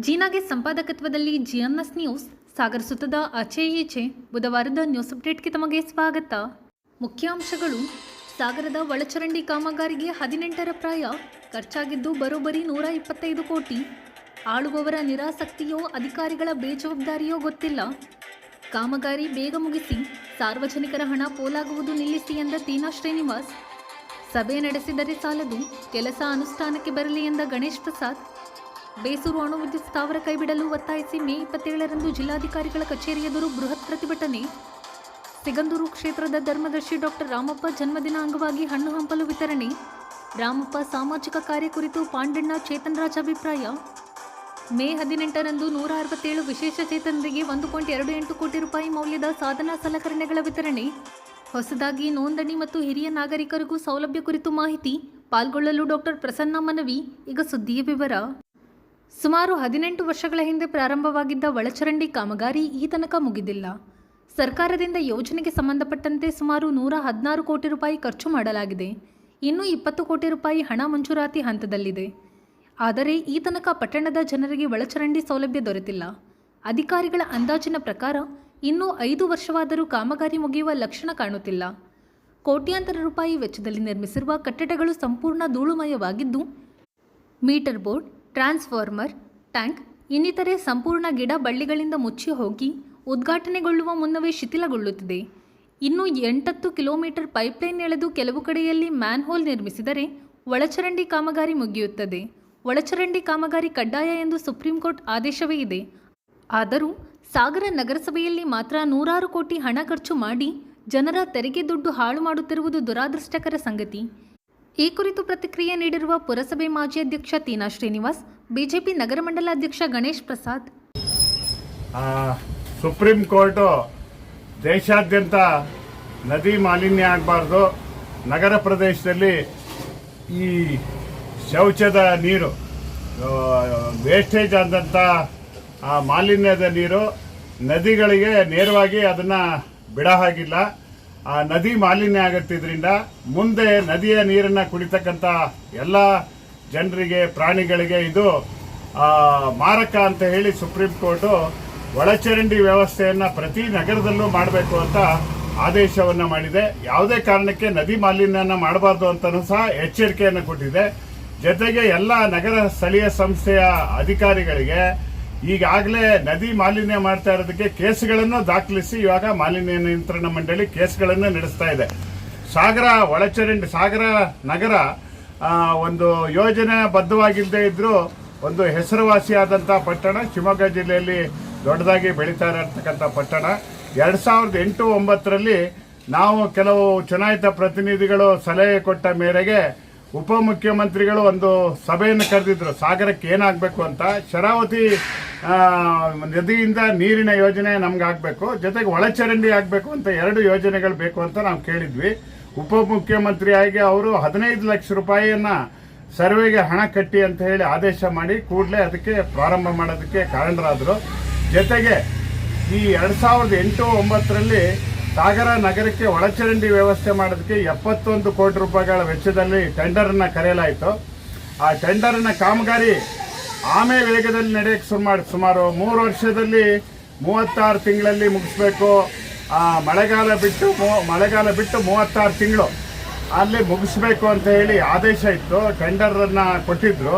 ಜೀನಾಗೆ ಸಂಪಾದಕತ್ವದಲ್ಲಿ GMS news ಸಾಗರ ಸುತ್ತದ ಆಚೆ ಈಚೆ ಬುಧವಾರದ news ಅಪ್ಡೇಟ್ಗೆ ತಮಗೆ ಸ್ವಾಗತ. ಮುಖ್ಯಾಂಶಗಳು: ಸಾಗರದ ಒಳಚರಂಡಿ ಕಾಮಗಾರಿಗೆ 18ರ ಪ್ರಾಯ, ಖರ್ಚಾಗಿದ್ದು ಬರೋಬ್ಬರಿ 125 ಕೋಟಿ. ಆಳುವವರ ನಿರಾಸಕ್ತಿಯೋ ಅಧಿಕಾರಿಗಳ ಬೇಜವಾಬ್ದಾರಿಯೋ ಗೊತ್ತಿಲ್ಲ. ಕಾಮಗಾರಿ ಬೇಗ ಮುಗಿಸಿ, ಸಾರ್ವಜನಿಕರ ಹಣ ಪೋಲಾಗುವುದು ನಿಲ್ಲಿಸಿ ಎಂದ ತೀನಾ ಶ್ರೀನಿವಾಸ್. ಸಭೆ ನಡೆಸಿದರೆ ಸಾಲದು, ಕೆಲಸ ಅನುಷ್ಠಾನಕ್ಕೆ ಬರಲಿ ಎಂದ ಗಣೇಶ್ ಪ್ರಸಾದ್. ಬೇಸೂರು ಅಣು ವಿದ್ಯುತ್ ಸ್ಥಾವರ ಕೈಬಿಡಲು ಒತ್ತಾಯಿಸಿ ಮೇ 27ರಂದು ಜಿಲ್ಲಾಧಿಕಾರಿಗಳ ಕಚೇರಿ ಎದುರು ಬೃಹತ್ ಪ್ರತಿಭಟನೆ. ಸಿಗಂದೂರು ಕ್ಷೇತ್ರದ ಧರ್ಮದರ್ಶಿ ಡಾಕ್ಟರ್ ರಾಮಪ್ಪ ಜನ್ಮದಿನ ಅಂಗವಾಗಿ ಹಣ್ಣು ಹಂಪಲು ವಿತರಣೆ. ರಾಮಪ್ಪ ಸಾಮಾಜಿಕ ಕಾರ್ಯ ಕುರಿತು ಪಾಂಡಣ್ಣ ಚೇತನ್ರಾಜ್ ಅಭಿಪ್ರಾಯ. ಮೇ 18ರಂದು 167 ವಿಶೇಷ ಚೇತನರಿಗೆ 1.28 ಕೋಟಿ ರೂಪಾಯಿ ಮೌಲ್ಯದ ಸಾಧನ ಸಲಕರಣೆಗಳ ವಿತರಣೆ. ಹೊಸದಾಗಿ ನೋಂದಣಿ ಮತ್ತು ಹಿರಿಯ ನಾಗರಿಕರಿಗೂ ಸೌಲಭ್ಯ ಕುರಿತು ಮಾಹಿತಿ. ಪಾಲ್ಗೊಳ್ಳಲು ಡಾಕ್ಟರ್ ಪ್ರಸನ್ನ ಮನವಿ. ಈಗ ಸುದ್ದಿಯ ವಿವರ. ಸುಮಾರು 18 ವರ್ಷಗಳ ಹಿಂದೆ ಪ್ರಾರಂಭವಾಗಿದ್ದ ಒಳಚರಂಡಿ ಕಾಮಗಾರಿ ಈ ತನಕ ಮುಗಿದಿಲ್ಲ. ಸರ್ಕಾರದಿಂದ ಯೋಜನೆಗೆ ಸಂಬಂಧಪಟ್ಟಂತೆ ಸುಮಾರು 116 ಕೋಟಿ ರೂಪಾಯಿ ಖರ್ಚು ಮಾಡಲಾಗಿದೆ. ಇನ್ನೂ 20 ಕೋಟಿ ರೂಪಾಯಿ ಹಣ ಮಂಜೂರಾತಿ ಹಂತದಲ್ಲಿದೆ. ಆದರೆ ಈ ತನಕ ಪಟ್ಟಣದ ಜನರಿಗೆ ಒಳಚರಂಡಿ ಸೌಲಭ್ಯ ದೊರೆತಿಲ್ಲ. ಅಧಿಕಾರಿಗಳ ಅಂದಾಜಿನ ಪ್ರಕಾರ ಇನ್ನೂ 5 ವರ್ಷವಾದರೂ ಕಾಮಗಾರಿ ಮುಗಿಯುವ ಲಕ್ಷಣ ಕಾಣುತ್ತಿಲ್ಲ. ಕೋಟ್ಯಾಂತರ ರೂಪಾಯಿ ವೆಚ್ಚದಲ್ಲಿ ನಿರ್ಮಿಸಿರುವ ಕಟ್ಟಡಗಳು ಸಂಪೂರ್ಣ ಧೂಳುಮಯವಾಗಿದ್ದು, ಮೀಟರ್ ಬೋರ್ಡ್, ಟ್ರಾನ್ಸ್ಫಾರ್ಮರ್, ಟ್ಯಾಂಕ್ ಇನ್ನಿತರೆ ಸಂಪೂರ್ಣ ಗಿಡ ಬಳ್ಳಿಗಳಿಂದ ಮುಚ್ಚಿ ಹೋಗಿ ಉದ್ಘಾಟನೆಗೊಳ್ಳುವ ಮುನ್ನವೇ ಶಿಥಿಲಗೊಳ್ಳುತ್ತಿದೆ. ಇನ್ನು 8 ಕಿಲೋಮೀಟರ್ ಪೈಪ್ಲೈನ್ ಎಳೆದು ಕೆಲವು ಕಡೆಯಲ್ಲಿ ಮ್ಯಾನ್ಹೋಲ್ ನಿರ್ಮಿಸಿದರೆ ಒಳಚರಂಡಿ ಕಾಮಗಾರಿ ಮುಗಿಯುತ್ತದೆ. ಒಳಚರಂಡಿ ಕಾಮಗಾರಿ ಕಡ್ಡಾಯ ಎಂದು ಸುಪ್ರೀಂ ಕೋರ್ಟ್ ಆದೇಶವೇ ಇದೆ. ಆದರೂ ಸಾಗರ ನಗರಸಭೆಯಲ್ಲಿ ಮಾತ್ರ 106 ಕೋಟಿ ಹಣ ಖರ್ಚು ಮಾಡಿ ಜನರ ತೆರಿಗೆ ದುಡ್ಡು ಹಾಳು ಮಾಡುತ್ತಿರುವುದು ದುರಾದೃಷ್ಟಕರ ಸಂಗತಿ. ಈ ಕುರಿತು ಪ್ರತಿಕ್ರಿಯೆ ನೀಡಿರುವ ಪುರಸಭೆ ಮಾಜಿ ಅಧ್ಯಕ್ಷ ತೀನಾ ಶ್ರೀನಿವಾಸ್, ಬಿಜೆಪಿ ನಗರ ಮಂಡಲ ಅಧ್ಯಕ್ಷ ಗಣೇಶ್ ಪ್ರಸಾದ್. ಸುಪ್ರೀಂ ಕೋರ್ಟು ದೇಶಾದ್ಯಂತ ನದಿ ಮಾಲಿನ್ಯ ಆಗಬಾರ್ದು, ನಗರ ಪ್ರದೇಶದಲ್ಲಿ ಈ ಶೌಚದ ನೀರು, ವೇಸ್ಟೇಜ್ ಆದಂಥ ಮಾಲಿನ್ಯದ ನೀರು ನದಿಗಳಿಗೆ ನೇರವಾಗಿ ಅದನ್ನು ಬಿಡ ಹಾಗಿಲ್ಲ. ಆ ನದಿ ಮಾಲಿನ್ಯ ಆಗುತ್ತಿದ್ರಿಂದ ಮುಂದೆ ನದಿಯ ನೀರನ್ನು ಕುಡಿತಕ್ಕಂಥ ಎಲ್ಲ ಜನರಿಗೆ, ಪ್ರಾಣಿಗಳಿಗೆ ಇದು ಮಾರಕ ಅಂತ ಹೇಳಿ ಸುಪ್ರೀಂ ಕೋರ್ಟು ಒಳಚರಂಡಿ ವ್ಯವಸ್ಥೆಯನ್ನು ಪ್ರತಿ ನಗರದಲ್ಲೂ ಮಾಡಬೇಕು ಅಂತ ಆದೇಶವನ್ನು ಮಾಡಿದೆ. ಯಾವುದೇ ಕಾರಣಕ್ಕೆ ನದಿ ಮಾಲಿನ್ಯನ ಮಾಡಬಾರ್ದು ಅಂತಲೂ ಸಹ ಎಚ್ಚರಿಕೆಯನ್ನು ಕೊಟ್ಟಿದೆ. ಜೊತೆಗೆ ಎಲ್ಲ ನಗರ ಸ್ಥಳೀಯ ಸಂಸ್ಥೆಯ ಅಧಿಕಾರಿಗಳಿಗೆ ಈಗಾಗಲೇ ನದಿ ಮಾಲಿನ್ಯ ಮಾಡ್ತಾ ಇರೋದಕ್ಕೆ ಕೇಸ್ಗಳನ್ನು ದಾಖಲಿಸಿ ಇವಾಗ ಮಾಲಿನ್ಯ ನಿಯಂತ್ರಣ ಮಂಡಳಿ ಕೇಸ್ಗಳನ್ನು ನಡೆಸ್ತಾ ಇದೆ. ಸಾಗರ ನಗರ ಒಂದು ಯೋಜನೆ ಬದ್ಧವಾಗಿಲ್ಲದೆ ಇದ್ರೂ ಒಂದು ಹೆಸರುವಾಸಿಯಾದಂಥ ಪಟ್ಟಣ, ಶಿವಮೊಗ್ಗ ಜಿಲ್ಲೆಯಲ್ಲಿ ದೊಡ್ಡದಾಗಿ ಬೆಳೀತಾ ಇರತಕ್ಕಂಥ ಪಟ್ಟಣ. 2008-09ರಲ್ಲಿ ನಾವು ಕೆಲವು ಚುನಾಯಿತ ಪ್ರತಿನಿಧಿಗಳು ಸಲಹೆ ಕೊಟ್ಟ ಮೇರೆಗೆ ಉಪಮುಖ್ಯಮಂತ್ರಿಗಳು ಒಂದು ಸಭೆಯನ್ನು ಕರೆದಿದ್ರು, ಸಾಗರಕ್ಕೆ ಏನಾಗಬೇಕು ಅಂತ. ಶರಾವತಿ ನದಿಯಿಂದ ನೀರಿನ ಯೋಜನೆ ನಮ್ಗೆ ಆಗಬೇಕು, ಜೊತೆಗೆ ಒಳಚರಂಡಿ ಆಗಬೇಕು ಅಂತ 2 ಯೋಜನೆಗಳು ಬೇಕು ಅಂತ ನಾವು ಕೇಳಿದ್ವಿ. ಉಪಮುಖ್ಯಮಂತ್ರಿಯಾಗಿ ಅವರು 15 ಲಕ್ಷ ರೂಪಾಯಿಯನ್ನು ಸರ್ವೆಗೆ ಹಣ ಕಟ್ಟಿ ಅಂತ ಹೇಳಿ ಆದೇಶ ಮಾಡಿ ಕೂಡಲೇ ಅದಕ್ಕೆ ಪ್ರಾರಂಭ ಮಾಡೋದಕ್ಕೆ ಕಾರಣರಾದರು. ಜೊತೆಗೆ ಈ 2008-09ರಲ್ಲಿ ಸಾಗರ ನಗರಕ್ಕೆ ಒಳಚರಂಡಿ ವ್ಯವಸ್ಥೆ ಮಾಡೋದಕ್ಕೆ 71 ಕೋಟಿ ರೂಪಾಯಿಗಳ ವೆಚ್ಚದಲ್ಲಿ ಟೆಂಡರನ್ನು ಕರೆಯಲಾಯಿತು. ಆ ಟೆಂಡರ್ನ ಕಾಮಗಾರಿ ಆಮೇಲೆ ವೇಗದಲ್ಲಿ ನಡೆಯಕ್ಕೆ ಸುಮಾರು 3 ವರ್ಷದಲ್ಲಿ 36 ತಿಂಗಳಲ್ಲಿ ಮುಗಿಸ್ಬೇಕು. ಮಳೆಗಾಲ ಬಿಟ್ಟು 36 ತಿಂಗಳು ಅಲ್ಲಿ ಮುಗಿಸ್ಬೇಕು ಅಂತ ಹೇಳಿ ಆದೇಶ ಇತ್ತು. ಟೆಂಡರನ್ನು ಕೊಟ್ಟಿದ್ರು.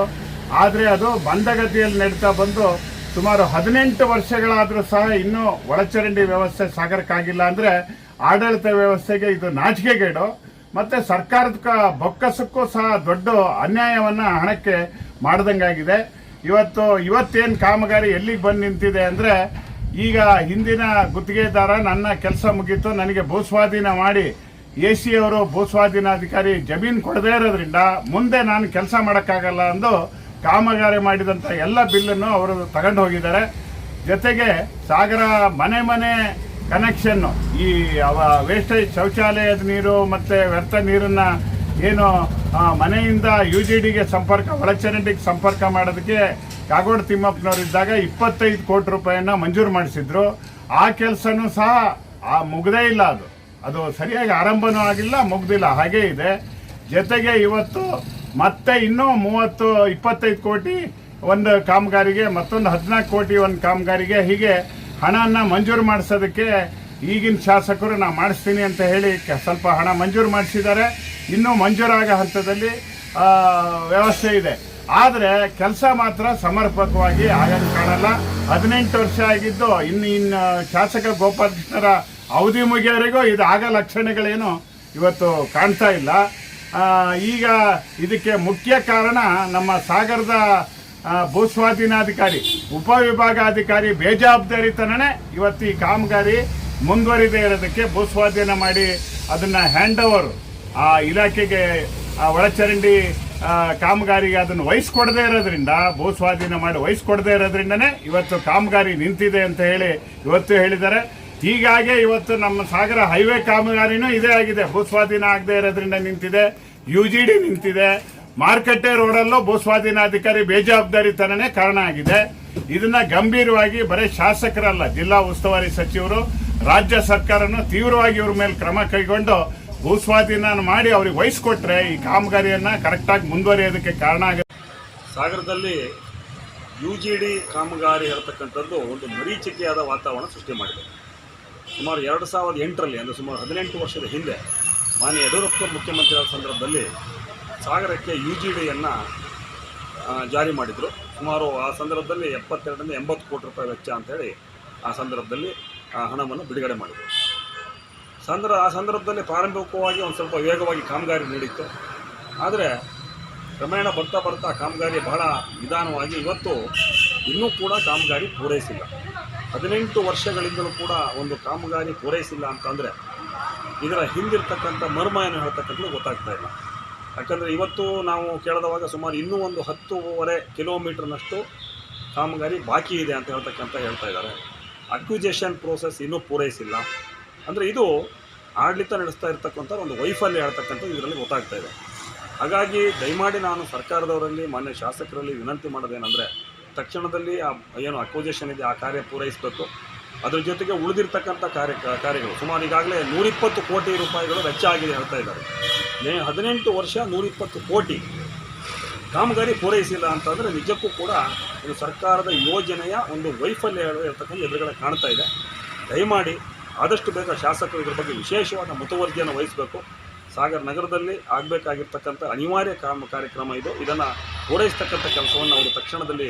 ಆದರೆ ಅದು ಮಂದಗತಿಯಲ್ಲಿ ನಡೀತಾ ಬಂದು ಸುಮಾರು 18 ವರ್ಷಗಳಾದರೂ ಸಹ ಇನ್ನೂ ಒಳಚರಂಡಿ ವ್ಯವಸ್ಥೆ ಸಾಗರಕ್ಕಾಗಿಲ್ಲ. ಅಂದರೆ ಆಡಳಿತ ವ್ಯವಸ್ಥೆಗೆ ಇದು ನಾಚಿಕೆಗೇಡು ಮತ್ತು ಸರ್ಕಾರದ ಬೊಕ್ಕಸಕ್ಕೂ ಸಹ ದೊಡ್ಡ ಅನ್ಯಾಯವನ್ನು ಹಣಕ್ಕೆ ಮಾಡ್ದಂಗಾಗಿದೆ. ಇವತ್ತೇನು ಕಾಮಗಾರಿ ಎಲ್ಲಿಗೆ ಬಂದು ನಿಂತಿದೆ ಅಂದರೆ, ಈಗ ಹಿಂದಿನ ಗುತ್ತಿಗೆದಾರ ನನ್ನ ಕೆಲಸ ಮುಗೀತು, ನನಗೆ ಭೂಸ್ವಾಧೀನ ಮಾಡಿ AC ಅವರು ಭೂಸ್ವಾಧೀನಾಧಿಕಾರಿ ಜಮೀನು ಕೊಡದೇ ಇರೋದ್ರಿಂದ ಮುಂದೆ ನಾನು ಕೆಲಸ ಮಾಡೋಕ್ಕಾಗಲ್ಲ ಅಂದು ಕಾಮಗಾರಿ ಮಾಡಿದಂಥ ಎಲ್ಲ ಬಿಲ್ಲನ್ನು ಅವರು ತಗೊಂಡು ಹೋಗಿದ್ದಾರೆ. ಜೊತೆಗೆ ಸಾಗರ ಮನೆ ಕನೆಕ್ಷನ್ನು, ಈ ವೇಸ್ಟೇಜ್ ಶೌಚಾಲಯದ ನೀರು ಮತ್ತು ವ್ಯರ್ಥ ನೀರನ್ನು ಏನು ಮನೆಯಿಂದ UGDಗೆ ಸಂಪರ್ಕ, ಒಳಚರಂಡಿಗೆ ಸಂಪರ್ಕ ಮಾಡೋದಕ್ಕೆ ಕಾಗೋಡು ತಿಮ್ಮಪ್ಪನವರಿದ್ದಾಗ 25 ಕೋಟಿ ರೂಪಾಯಿಯನ್ನು ಮಂಜೂರು ಮಾಡಿಸಿದ್ರು. ಆ ಕೆಲಸನೂ ಸಹ ಮುಗದೇ ಇಲ್ಲ. ಅದು ಅದು ಸರಿಯಾಗಿ ಆರಂಭನೂ ಆಗಿಲ್ಲ, ಮುಗ್ದಿಲ್ಲ, ಹಾಗೇ ಇದೆ. ಜೊತೆಗೆ ಇವತ್ತು ಮತ್ತೆ ಇನ್ನೂ 25 ಕೋಟಿ ಒಂದು ಕಾಮಗಾರಿಗೆ, ಮತ್ತೊಂದು 14 ಕೋಟಿ ಒಂದು ಕಾಮಗಾರಿಗೆ, ಹೀಗೆ ಹಣನ ಮಂಜೂರು ಮಾಡಿಸೋದಕ್ಕೆ ಈಗಿನ ಶಾಸಕರು ನಾ ಮಾಡಿಸ್ತೀನಿ ಅಂತ ಹೇಳಿ ಸ್ವಲ್ಪ ಹಣ ಮಂಜೂರು ಮಾಡಿಸಿದ್ದಾರೆ. ಇನ್ನೂ ಮಂಜೂರಾಗೋ ಹಂತದಲ್ಲಿ ವ್ಯವಸ್ಥೆ ಇದೆ. ಆದರೆ ಕೆಲಸ ಮಾತ್ರ ಸಮರ್ಪಕವಾಗಿ ಆಗಲು ಕಾಣಲ್ಲ. 18 ವರ್ಷ ಆಗಿದ್ದು ಇನ್ನು ಶಾಸಕ ಗೋಪಾಲಕೃಷ್ಣರ ಅವಧಿ ಮುಗಿಯೋವರೆಗೂ ಇದು ಆಗ ಲಕ್ಷಣಗಳೇನು ಇವತ್ತು ಕಾಣ್ತಾ ಇಲ್ಲ. ಈಗ ಇದಕ್ಕೆ ಮುಖ್ಯ ಕಾರಣ ನಮ್ಮ ಸಾಗರದ ಭೂಸ್ವಾಧೀನಾಧಿಕಾರಿ, ಉಪವಿಭಾಗಾಧಿಕಾರಿ ಬೇಜವಾಬ್ದಾರಿತನನೇ ಇವತ್ತು ಈ ಕಾಮಗಾರಿ ಮುಂದುವರಿದೇ ಇರೋದಕ್ಕೆ, ಭೂಸ್ವಾಧೀನ ಮಾಡಿ ಅದನ್ನು ಹ್ಯಾಂಡ್ ಓವರ್ ಆ ಇಲಾಖೆಗೆ, ಒಳಚರಂಡಿ ಕಾಮಗಾರಿಗೆ ಅದನ್ನು ವಹಿಸ್ಕೊಡದೇ ಇರೋದ್ರಿಂದ, ಭೂಸ್ವಾಧೀನ ಮಾಡಿ ವಹಿಸ್ಕೊಡದೇ ಇರೋದ್ರಿಂದನೇ ಇವತ್ತು ಕಾಮಗಾರಿ ನಿಂತಿದೆ ಅಂತ ಹೇಳಿ ಇವತ್ತು ಹೇಳಿದ್ದಾರೆ. ಹೀಗಾಗಿ ಇವತ್ತು ನಮ್ಮ ಸಾಗರ ಹೈವೇ ಕಾಮಗಾರಿನೂ ಇದೇ ಆಗಿದೆ, ಭೂಸ್ವಾಧೀನ ಆಗದೆ ಇರೋದ್ರಿಂದ ನಿಂತಿದೆ. UGD ನಿಂತಿದೆ. ಮಾರುಕಟ್ಟೆ ರೋಡಲ್ಲೂ ಭೂಸ್ವಾಧೀನಾಧಿಕಾರಿ ಬೇಜವಾಬ್ದಾರಿತನನೇ ಕಾರಣ ಆಗಿದೆ. ಇದನ್ನ ಗಂಭೀರವಾಗಿ ಬರೀ ಶಾಸಕರಲ್ಲ, ಜಿಲ್ಲಾ ಉಸ್ತುವಾರಿ ಸಚಿವರು, ರಾಜ್ಯ ಸರ್ಕಾರನು ತೀವ್ರವಾಗಿ ಇವ್ರ ಮೇಲೆ ಕ್ರಮ ಕೈಗೊಂಡು ಭೂಸ್ವಾಧೀನ ಮಾಡಿ ಅವ್ರಿಗೆ ವಹಿಸ್ಕೊಟ್ರೆ ಈ ಕಾಮಗಾರಿಯನ್ನ ಕರೆಕ್ಟಾಗಿ ಮುಂದುವರಿಯೋದಕ್ಕೆ ಕಾರಣ ಆಗುತ್ತೆ. ಸಾಗರದಲ್ಲಿ UGD ಕಾಮಗಾರಿ ಹೇಳ್ತಕ್ಕಂಥದ್ದು ಒಂದು ಮರೀಚಿಕೆಯಾದ ವಾತಾವರಣ ಸೃಷ್ಟಿ ಮಾಡಿದೆ. ಸುಮಾರು 2008ರಲ್ಲಿ, ಅಂದರೆ ಸುಮಾರು 18 ವರ್ಷದ ಹಿಂದೆ ಮಾನ್ಯ ಯಡಿಯೂರಪ್ಪ ಮುಖ್ಯಮಂತ್ರಿಯಾದ ಸಂದರ್ಭದಲ್ಲಿ ಸಾಗರಕ್ಕೆ UGDಯನ್ನು ಜಾರಿ ಮಾಡಿದರು. ಸುಮಾರು ಆ ಸಂದರ್ಭದಲ್ಲಿ 72ರಿಂದ 80 ಕೋಟಿ ರೂಪಾಯಿ ವೆಚ್ಚ ಅಂತೇಳಿ ಆ ಸಂದರ್ಭದಲ್ಲಿ ಹಣವನ್ನು ಬಿಡುಗಡೆ ಮಾಡಿದರು. ಆ ಸಂದರ್ಭದಲ್ಲಿ ಪ್ರಾರಂಭಿಕವಾಗಿ ಒಂದು ಸ್ವಲ್ಪ ವೇಗವಾಗಿ ಕಾಮಗಾರಿ ನಡೀತು. ಆದರೆ ಕ್ರಮೇಣ ಬರ್ತಾ ಬರ್ತಾ ಕಾಮಗಾರಿ ಬಹಳ ನಿಧಾನವಾಗಿ ಇವತ್ತು ಇನ್ನೂ ಕೂಡ ಕಾಮಗಾರಿ ಪೂರೈಸಿಲ್ಲ. 18 ವರ್ಷಗಳಿಂದಲೂ ಕೂಡ ಒಂದು ಕಾಮಗಾರಿ ಪೂರೈಸಿಲ್ಲ ಅಂತಂದರೆ ಇದರ ಹಿಂದಿರ್ತಕ್ಕಂಥ ಮರ್ಮ ಏನು ಹೇಳ್ತಕ್ಕಂಥದ್ದು ಗೊತ್ತಾಗ್ತಾ ಇಲ್ಲ. ಯಾಕಂದರೆ ಇವತ್ತು ನಾವು ಕೇಳಿದವಾಗ ಸುಮಾರು ಇನ್ನೂ ಒಂದು 10.5 ಕಿಲೋಮೀಟರ್ನಷ್ಟು ಕಾಮಗಾರಿ ಬಾಕಿ ಇದೆ ಅಂತ ಹೇಳ್ತಾ ಇದ್ದಾರೆ. ಅಕ್ವಿಜೇಷನ್ ಪ್ರೋಸೆಸ್ ಇನ್ನೂ ಪೂರೈಸಿಲ್ಲ. ಅಂದರೆ ಇದು ಆಡಳಿತ ನಡೆಸ್ತಾ ಇರ್ತಕ್ಕಂಥ ಒಂದು ವೈಫಲ್ಯ ಹೇಳ್ತಕ್ಕಂಥದ್ದು ಇದರಲ್ಲಿ ಗೊತ್ತಾಗ್ತಾ ಇದೆ. ಹಾಗಾಗಿ ದಯಮಾಡಿ ನಾನು ಸರ್ಕಾರದವರಲ್ಲಿ, ಮಾನ್ಯ ಶಾಸಕರಲ್ಲಿ ವಿನಂತಿ ಮಾಡೋದೇನೆಂದರೆ, ತಕ್ಷಣದಲ್ಲಿ ಏನು ಅಕ್ವಿಜೇಷನ್ ಇದೆ ಆ ಕಾರ್ಯ ಪೂರೈಸಬೇಕು. ಅದ್ರ ಜೊತೆಗೆ ಉಳಿದಿರ್ತಕ್ಕಂಥ ಕಾರ್ಯಗಳು ಸುಮಾರು ಈಗಾಗಲೇ 120 ಕೋಟಿ ರೂಪಾಯಿಗಳು ವೆಚ್ಚ ಆಗಿದೆ ಹೇಳ್ತಾ ಇದ್ದಾರೆ. 18 ವರ್ಷ 120 ಕೋಟಿ ಕಾಮಗಾರಿ ಪೂರೈಸಿಲ್ಲ ಅಂತಂದರೆ ನಿಜಕ್ಕೂ ಕೂಡ ಇದು ಸರ್ಕಾರದ ಯೋಜನೆಯ ಒಂದು ವೈಫಲ್ಯ ಇರತಕ್ಕಂಥ ಎದುರುಗಡೆ ಕಾಣ್ತಾ ಇದೆ. ದಯಮಾಡಿ ಆದಷ್ಟು ಬೇಗ ಶಾಸಕರು ಇದ್ರ ಬಗ್ಗೆ ವಿಶೇಷವಾದ ಮುತುವರ್ಜಿಯನ್ನು ವಹಿಸಬೇಕು. ಸಾಗರ ನಗರದಲ್ಲಿ ಆಗಬೇಕಾಗಿರ್ತಕ್ಕಂಥ ಅನಿವಾರ್ಯ ಕಾರ್ಯಕ್ರಮ ಇದು. ಇದನ್ನು ಪೂರೈಸ್ತಕ್ಕಂಥ ಕೆಲಸವನ್ನು ಅವರು ತಕ್ಷಣದಲ್ಲಿ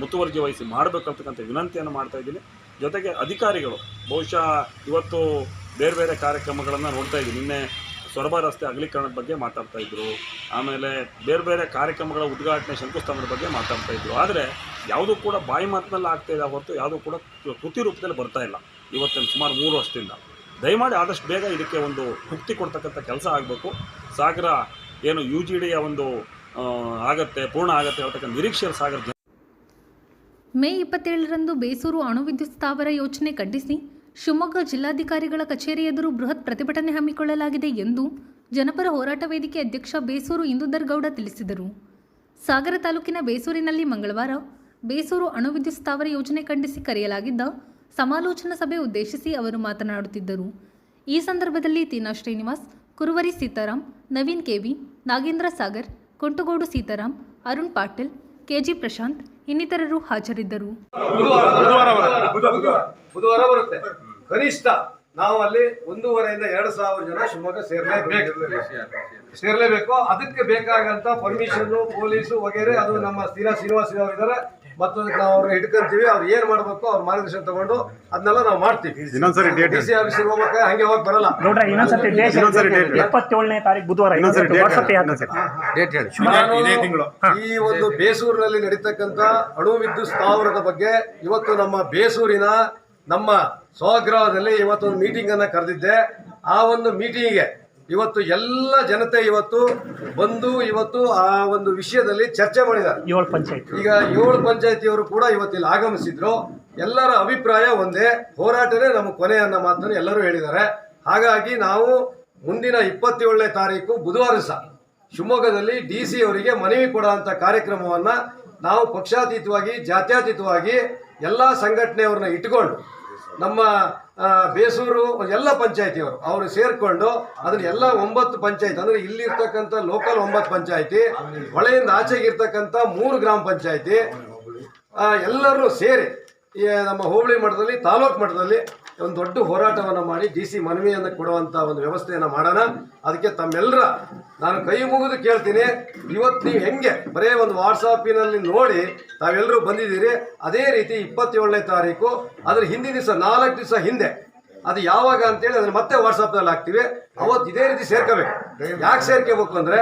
ಮುತುವರ್ಜಿ ವಹಿಸಿ ಮಾಡಬೇಕಂತಕ್ಕಂಥ ವಿನಂತಿಯನ್ನು ಮಾಡ್ತಾ ಇದ್ದೀನಿ. ಜೊತೆಗೆ ಅಧಿಕಾರಿಗಳು ಬಹುಶಃ ಇವತ್ತು ಬೇರೆ ಬೇರೆ ಕಾರ್ಯಕ್ರಮಗಳನ್ನು ನೋಡ್ತಾ ಇದ್ದೀವಿ. ನಿನ್ನೆ ಸೊರಬ ರಸ್ತೆ ಅಗಲೀಕರಣದ ಬಗ್ಗೆ ಮಾತಾಡ್ತಾ ಇದ್ರು, ಆಮೇಲೆ ಬೇರೆ ಬೇರೆ ಕಾರ್ಯಕ್ರಮಗಳ ಉದ್ಘಾಟನೆ, ಶಂಕುಸ್ಥಾಪನದ ಬಗ್ಗೆ ಮಾತಾಡ್ತಾ ಇದ್ರು. ಆದರೆ ಯಾವುದೂ ಕೂಡ ಬಾಯಿ ಮಾತಿನಲ್ಲಿ ಆಗ್ತಾ ಇದೆ ಹೊರತು ಯಾವುದೂ ಕೂಡ ಕೃತಿ ರೂಪದಲ್ಲಿ ಬರ್ತಾ ಇಲ್ಲ ಇವತ್ತಿನ ಸುಮಾರು 3 ವರ್ಷದಿಂದ. ದಯಮಾಡಿ ಆದಷ್ಟು ಬೇಗ ಇದಕ್ಕೆ ಒಂದು ಮುಕ್ತಿ ಕೊಡ್ತಕ್ಕಂಥ ಕೆಲಸ ಆಗಬೇಕು. ಸಾಗರ ಏನು UGDಯ ಒಂದು ಪೂರ್ಣ ಆಗತ್ತೆ ಹೇಳ್ತಕ್ಕಂಥ ನಿರೀಕ್ಷೆ ಸಾಗರ. ಮೇ 27ರಂದು ಬೇಸೂರು ಅಣು ವಿದ್ಯುತ್ ಸ್ಥಾವರ ಯೋಜನೆ ಖಂಡಿಸಿ ಶಿವಮೊಗ್ಗ ಜಿಲ್ಲಾಧಿಕಾರಿಗಳ ಕಚೇರಿ ಎದುರು ಬೃಹತ್ ಪ್ರತಿಭಟನೆ ಹಮ್ಮಿಕೊಳ್ಳಲಾಗಿದೆ ಎಂದು ಜನಪರ ಹೋರಾಟ ವೇದಿಕೆ ಅಧ್ಯಕ್ಷ ಬೇಸೂರು ಇಂದುಧರ್ ಗೌಡ ತಿಳಿಸಿದರು. ಸಾಗರ ತಾಲೂಕಿನ ಬೇಸೂರಿನಲ್ಲಿ ಮಂಗಳವಾರ ಬೇಸೂರು ಅಣು ವಿದ್ಯುತ್ ಸ್ಥಾವರ ಯೋಜನೆ ಖಂಡಿಸಿ ಕರೆಯಲಾಗಿದ್ದ ಸಮಾಲೋಚನಾ ಸಭೆ ಉದ್ದೇಶಿಸಿ ಅವರು ಮಾತನಾಡುತ್ತಿದ್ದರು. ಈ ಸಂದರ್ಭದಲ್ಲಿ ತೀನಾ ಶ್ರೀನಿವಾಸ್, ಕುರುವರಿ ಸೀತಾರಾಮ್, ನವೀನ್ ಕೆವಿ, ನಾಗೇಂದ್ರ ಸಾಗರ್, ಕೊಂಟುಗೋಡು ಸೀತಾರಾಮ್, ಅರುಣ್ ಪಾಟೀಲ್, KG ಪ್ರಶಾಂತ್ ಇನ್ನಿತರರು ಹಾಜರಿದ್ದರು. ಬುಧವಾರ ಬರುತ್ತೆ. ಕನಿಷ್ಠ ನಾವು ಅಲ್ಲಿ 1,500 ಇಂದ 2,000 ಜನ ಶಿವಮೊಗ್ಗ ಸೇರ್ಲೇಬೇಕು. ಅದಕ್ಕೆ ಬೇಕಾಗಂತ ಪರ್ಮಿಷನ್, ಪೊಲೀಸು ವಗೇರೆ ಅದು ನಮ್ಮ ಶ್ರೀನಿವಾಸ್ ಅವರು ಇದ್ದಾರೆ. ಮತ್ತು ನಾವು ಅವ್ರನ್ನ ಹಿಡ್ಕೊಂತೀವಿ. ಅವ್ರು ಏನ್ ಮಾಡ್ಬೇಕು ಅವ್ರ ಮಾರ್ಗದರ್ಶನ ತಗೊಂಡು ಅದನ್ನೆಲ್ಲ ನಾವು ಮಾಡ್ತೀವಿ. DC ಆಫೀಸಿಗೆ ಹೋಗ್ಬೇಕು, ಹಂಗೆ ಹೋಗಿ ಬರಲ್ಲ. 27ನೇ ತಾರೀಕು ಬುಧವಾರ ಈ ಒಂದು ಬೇಸೂರಿನಲ್ಲಿ ನಡೀತಕ್ಕಂಥ ಅಣು ವಿದ್ಯುತ್ ಸ್ಥಾವರದ ಬಗ್ಗೆ ಇವತ್ತು ನಮ್ಮ ಬೇಸೂರಿನ ನಮ್ಮ ಸ್ವಗೃಹದಲ್ಲಿ ಇವತ್ತು ಮೀಟಿಂಗ್ ಅನ್ನ ಕರೆದಿದ್ದೆ. ಆ ಒಂದು ಮೀಟಿಂಗಿಗೆ ಇವತ್ತು ಎಲ್ಲ ಜನತೆ ಇವತ್ತು ಬಂದು ಇವತ್ತು ಆ ಒಂದು ವಿಷಯದಲ್ಲಿ ಚರ್ಚೆ ಮಾಡಿದ್ದಾರೆ. 7 ಪಂಚಾಯತ್ ಈಗ 7 ಪಂಚಾಯತಿಯವರು ಕೂಡ ಇವತ್ತಿಲ್ಲಿ ಆಗಮಿಸಿದ್ರು. ಎಲ್ಲರ ಅಭಿಪ್ರಾಯ ಒಂದೇ, ಹೋರಾಟನೇ ನಮ್ಮ ಕೊನೆ ಅನ್ನೋ ಮಾತನ್ನು ಎಲ್ಲರೂ ಹೇಳಿದ್ದಾರೆ. ಹಾಗಾಗಿ ನಾವು ಮುಂದಿನ 27ನೇ ತಾರೀಕು ಬುಧವಾರ ಸಹ ಶಿವಮೊಗ್ಗದಲ್ಲಿ DC ಅವರಿಗೆ ಮನವಿ ಕೊಡುವಂತ ಕಾರ್ಯಕ್ರಮವನ್ನ ನಾವು ಪಕ್ಷಾತೀತವಾಗಿ, ಜಾತ್ಯತೀತವಾಗಿ ಎಲ್ಲಾ ಸಂಘಟನೆಯವ್ರನ್ನ ಇಟ್ಕೊಂಡು ನಮ್ಮ ಬೇಸೂರು ಎಲ್ಲ ಪಂಚಾಯತಿಯವರು ಅವರು ಸೇರ್ಕೊಂಡು ಅದನ್ನ ಎಲ್ಲ 9 ಪಂಚಾಯತ್ ಅಂದ್ರೆ ಇಲ್ಲಿರ್ತಕ್ಕಂಥ ಲೋಕಲ್ 9 ಪಂಚಾಯತಿ, ಹೊಳೆಯಿಂದ ಆಚೆಗೆ ಇರ್ತಕ್ಕಂಥ 3 ಗ್ರಾಮ ಪಂಚಾಯತಿ ಎಲ್ಲರೂ ಸೇರಿ ನಮ್ಮ ಹೋಬಳಿ ಮಟ್ಟದಲ್ಲಿ ತಾಲೂಕು ಮಟ್ಟದಲ್ಲಿ ಒಂದು ದೊಡ್ಡ ಹೋರಾಟವನ್ನು ಮಾಡಿ DC ಮನವಿಯನ್ನು ಕೊಡುವಂಥ ಒಂದು ವ್ಯವಸ್ಥೆಯನ್ನು ಮಾಡೋಣ. ಅದಕ್ಕೆ ತಮ್ಮೆಲ್ಲರ ನಾನು ಕೈ ಮುಗಿದು ಕೇಳ್ತೀನಿ, ಇವತ್ತು ನೀವು ಹೆಂಗೆ ಬರೇ ಒಂದು ವಾಟ್ಸಾಪಿನಲ್ಲಿ ನೋಡಿ ತಾವೆಲ್ಲರೂ ಬಂದಿದ್ದೀರಿ, ಅದೇ ರೀತಿ 27ನೇ ತಾರೀಕು ಅದ್ರ ಹಿಂದಿನ ದಿವಸ 4 ದಿವಸ ಹಿಂದೆ ಅದು ಯಾವಾಗ ಅಂತೇಳಿ ಅದನ್ನ ಮತ್ತೆ ವಾಟ್ಸಾಪ್ನಲ್ಲಿ ಹಾಕ್ತಿವಿ. ಅವತ್ತು ಇದೇ ರೀತಿ ಸೇರ್ಕೋಬೇಕು. ಯಾಕೆ ಸೇರ್ಕೋಬೇಕು ಅಂದ್ರೆ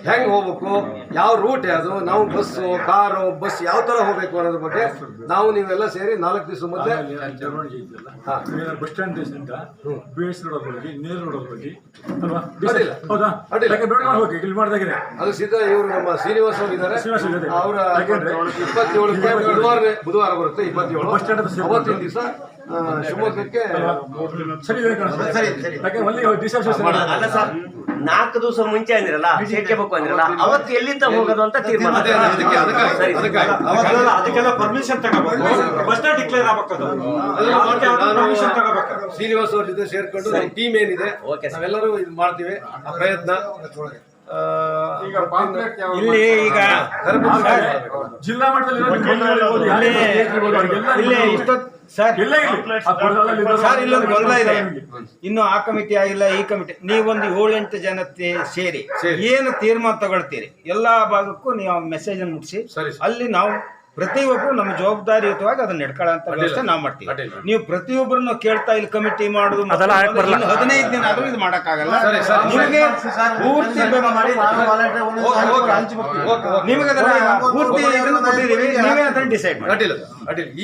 ಹೆಂಗೆ ಹೋಗ್ಬೇಕು, ಯಾವ ರೂಟ್ ಅದು, ನಾವು ಬಸ್ಸು ಕಾರು ಬಸ್ ಯಾವ ತರ ಹೋಗ್ಬೇಕು ಅನ್ನೋದ್ರ ಬಗ್ಗೆ ನಾವು ನೀವೆಲ್ಲ ಸೇರಿ 4 ದಿವಸ ಮೊದಲೇ ಬಸ್ ಸ್ಟ್ಯಾಂಡ್ BS ರೋಡ್ ಹೋಗಿ ನೇರು ರೋಡ್ ಹೋಗಿ ಅದು ಸಿದ್ಧ ಇವರು ನಮ್ಮ ಶ್ರೀನಿವಾಸ್ ಅವರು ಇದ್ದಾರೆ. ಅವರ 27 ಬುಧವಾರ ಬರುತ್ತೆ 27 ಅವತ್ತಿನ ದಿವಸ ಶಿವಮೊಗ್ಗಕ್ಕೆ ಅಲ್ಲ ಸರ್, 4 ದಿವಸ ಮುಂಚೆ ಅಂದಿರಲ್ಲ ಸೇರ್ಕೋಬೇಕು ಅಂದಿರಲ್ಲ, ಅವತ್ತು ಎಲ್ಲಿಂದ ಹೋಗೋದು ಅಂತ ತೀರ್ಮಾನ. ಅದಕ್ಕೆಲ್ಲ ಪರ್ಮಿಷನ್ ತಗೋಬೇಕು, ಬಸ್ ಸ್ಟ್ಯಾಂಡ್ ಡಿಕ್ಲೇರ್ ಆಗ್ಬೇಕು, ಪರ್ಮಿಷನ್ ತಗೋಬೇಕು. ಶ್ರೀನಿವಾಸ್ ಅವ್ರ ಜೊತೆ ಸೇರ್ಕೊಂಡು ನಮ್ಮ ಟೀಮ್ ಏನಿದೆ ನಾವೆಲ್ಲರೂ ಇದು ಮಾಡ್ತೀವಿ ಆ ಪ್ರಯತ್ನ. ಇಲ್ಲಿ ಈಗ ಜಿಲ್ಲಾ ಸರ್ ಇಲ್ಲೊಂದು ಗೊಂದಲ ಇದೆ. ಇನ್ನು ಆ ಕಮಿಟಿ ಆಗಿಲ್ಲ, ಈ ಕಮಿಟಿ ನೀವೊಂದು 7-8 ಜನ ಸೇರಿ ಏನು ತೀರ್ಮಾನ ತಗೊಳ್ತೀರಿ ಎಲ್ಲಾ ಭಾಗಕ್ಕೂ ನೀವು ಮೆಸೇಜ್ ಅನ್ನು ಮುಟ್ಟಿಸಿ, ಅಲ್ಲಿ ನಾವು ಪ್ರತಿಯೊಬ್ಬರು ನಮ್ಮ ಜವಾಬ್ದಾರಿಯುತವಾಗಿ ಅದನ್ನ ನಡ್ಕೊಳ್ಳೋ ವ್ಯವಸ್ಥೆ ನಾವು ಮಾಡ್ತೀವಿ. ನೀವು ಪ್ರತಿಯೊಬ್ಬರನ್ನು ಕೇಳ್ತಾ ಇಲ್ಲಿ ಕಮಿಟಿ ಮಾಡುದು 15 ದಿನ ಆದ್ರೂ ಇದು ಮಾಡಕ್ಕಾಗಲ್ಲ. ನಿಮಗೆ ಪೂರ್ತಿ ನಿಮಗೆ ಅದನ್ನ ಪೂರ್ತಿ ಕೊಟ್ಟಿದ್ದೀವಿ, ನೀವೇ ಅದನ್ನ ಡಿಸೈಡ್ ಮಾಡಿ. ಅಡ್ಡಿಲ್ಲ.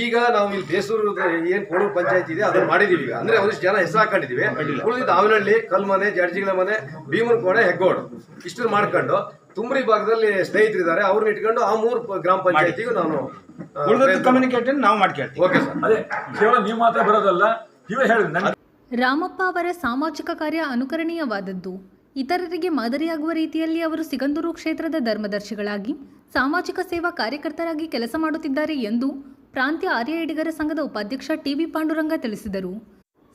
ಈಗ ನಾವು ಇಲ್ಲಿ ಬೇಸೂರು ಏನ್ ಕೋಡೂರು ಪಂಚಾಯತ್ ಇದೆ ಅದನ್ನ ಮಾಡಿದೀವಿ. ಈಗ ಅಂದ್ರೆ ಒಂದಿಷ್ಟು ಜನ ಹೆಸರು ಹಾಕೊಂಡಿದೀವಿ. ಉಳಿದಿದ್ದು ಆವನಹಳ್ಳಿ, ಕಲ್ಮನೆ, ಜಡ್ಜಿಗಳ ಮನೆ, ಭೀಮನಕೋಣೆ, ಹೆಗ್ಗೋಡು ಇಷ್ಟು ಮಾಡ್ಕೊಂಡು ತುಮ್ರಿ ಭಾಗದಲ್ಲಿ ಸ್ನೇಹಿತರಿದ್ದಾರೆ, ಅವ್ರನ್ನ ಇಟ್ಕೊಂಡು ಆ 3 ಗ್ರಾಮ ಪಂಚಾಯತಿಗೂ ನಾನು ಕಮ್ಯುನಿಕೇಟ್ ನಾವು ಮಾಡ್ಕೊಳ್ತೀವಿ. Okay sir. ಅದೇ ಕೇವಲ ನೀವು ಮಾತ್ರ ಬರೋದಲ್ಲ, ಇವೇ ಹೇಳಿದ್ರು. ರಾಮಪ್ಪ ಅವರ ಸಾಮಾಜಿಕ ಕಾರ್ಯ ಅನುಕರಣೀಯವಾದದ್ದು. ಇತರರಿಗೆ ಮಾದರಿಯಾಗುವ ರೀತಿಯಲ್ಲಿ ಅವರು ಸಿಗಂದೂರು ಕ್ಷೇತ್ರದ ಧರ್ಮದರ್ಶಿಗಳಾಗಿ ಸಾಮಾಜಿಕ ಸೇವಾ ಕಾರ್ಯಕರ್ತರಾಗಿ ಕೆಲಸ ಮಾಡುತ್ತಿದ್ದಾರೆ ಎಂದು ಪ್ರಾಂತ್ಯ ಆರ್ಯ ಎಡಿಗರ ಸಂಘದ ಉಪಾಧ್ಯಕ್ಷ TB ಪಾಂಡುರಂಗ ತಿಳಿಸಿದರು.